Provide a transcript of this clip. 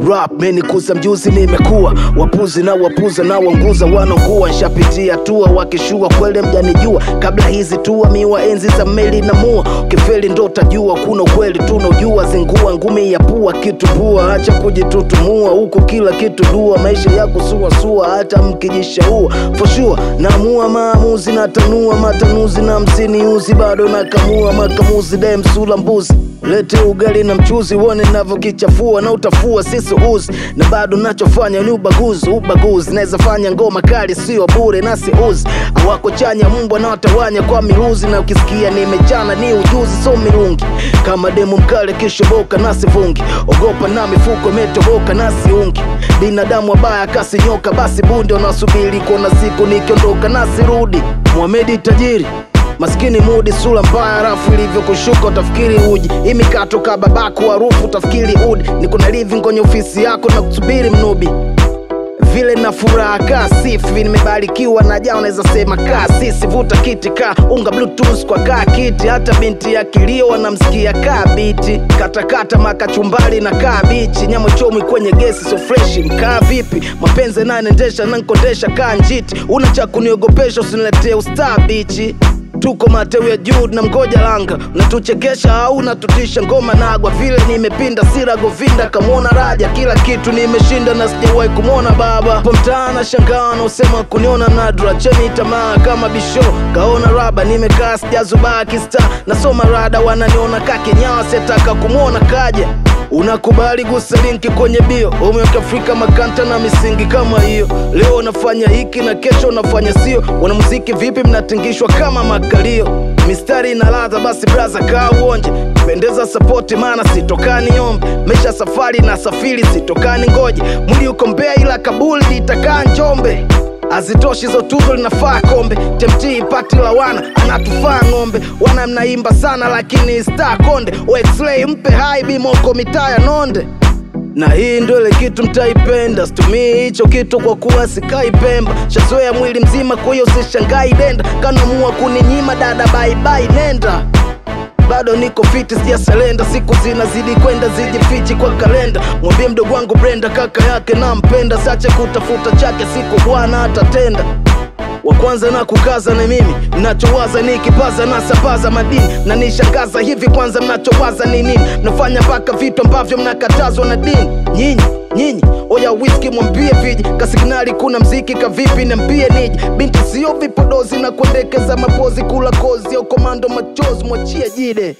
Rap menikuza mjuzi nimekuwa, wapuzi na wapuza na wanguza wanaongua. Nishapitia tua wakishua kweli mjanijua, kabla hizi tua miwa enzi za meli na mua. Ukifeli ndo utajua kuna ukweli tunaujua. Zingua ngumi ya pua kitu pua, acha kujitutumua huku kila kitu dua. Maisha yako sua hata mkijishaua for sure. Naamua maamuzi na tanua matanuzi na msini uzi bado na kamua makamuzi dem sula mbuzi. Lete ugali na mchuzi uone navyokichafua na utafua sisi uzi. Na bado nachofanya ni ubaguzi naeza fanya ngoma kali sio bure na si uzi. Awako chanya mbwa na watawanya kwa miruzi, na ukisikia nimechana ni ujuzi so mirungi. Kama demu mkale kishoboka na sivungi, ogopa na mifuko imetoboka na siungi. Binadamu wabaya kasi nyoka basi bunde, unasubiri kona siku nikiondoka na sirudi. Muhamedi tajiri maskini mudi sula mbaya, rafu ilivyo kushuka utafikiri uji. Imikato kababako harufu utafikiri udi. Niko na living kwenye ofisi yako na kusubiri mnubi. Vile na furaha kasifi nimebarikiwa na jao naweza sema kasisi. Vuta kiti ka unga bluetooth kwa kaa kiti, hata binti ya kilio wanamsikia kaa biti. Katakata makachumbali na kaa bichi, nyama chomi kwenye gesi so fresh mkaa vipi. Mapenzi na nendesha na nkondesha kaa njiti, una cha kuniogopesha usiniletee ustaa bichi. Tuko matewi ya juu na mgoja langa, unatuchekesha au unatutisha ngoma nagwa. Vile nimepinda sira govinda kamwona raja, kila kitu nimeshinda na sijawahi kumwona baba. Po mtaana shangaa na usema kuniona nadra, cheni tamaa kama bisho kaona raba. Nimekaa sijazubaa kista nasoma rada, wananiona kake nyawa setaka kumwona kaja. Unakubali gusa linki kwenye bio, umeweka Afrika makanta na misingi kama hiyo. Leo nafanya hiki na kesho nafanya sio. Wanamuziki vipi mnatingishwa kama makalio. Mistari na ladha basi braza kaa uonje. Pendeza sapoti maana sitokani ombe. Mesha safari na safiri sitokani ngoje. Mwili uko Mbeya ila Kabuli itakaa Njombe. Azitoshi zo tuzo linafaa kombe. TMT pati la wana anatufaa ngombe. Wana mnaimba sana lakini star konde. X-Ray mpe hai bimoko mitaya nonde. Na hii ndo ile kitu mtaipenda, situmii hicho kitu kwa kuwa sikai Pemba. Shazoea mwili mzima kwa hiyo sishangai denda. Kanamua kuninyima dada bye bye nenda. Bado niko fiti sijasalenda, siku zinazidi kwenda zijifichi kwa kalenda. Mwambie mdogo wangu Brenda kaka yake na mpenda, sache kutafuta chake siku bwana atatenda. Wa kwanza na kukaza na mimi, ninachowaza ni kipaza na sabaza madini. Na nishangaza hivi kwanza mnachowaza ni nini? Mnafanya mpaka vitu ambavyo mnakatazwa na dini. Nyinyi oya whisky mwambie viji, kasignali kuna mziki kavipi niambie niji. Binti sio vipodozi na kuendekeza mapozi, kula kozi au komando machozi mwachie jide.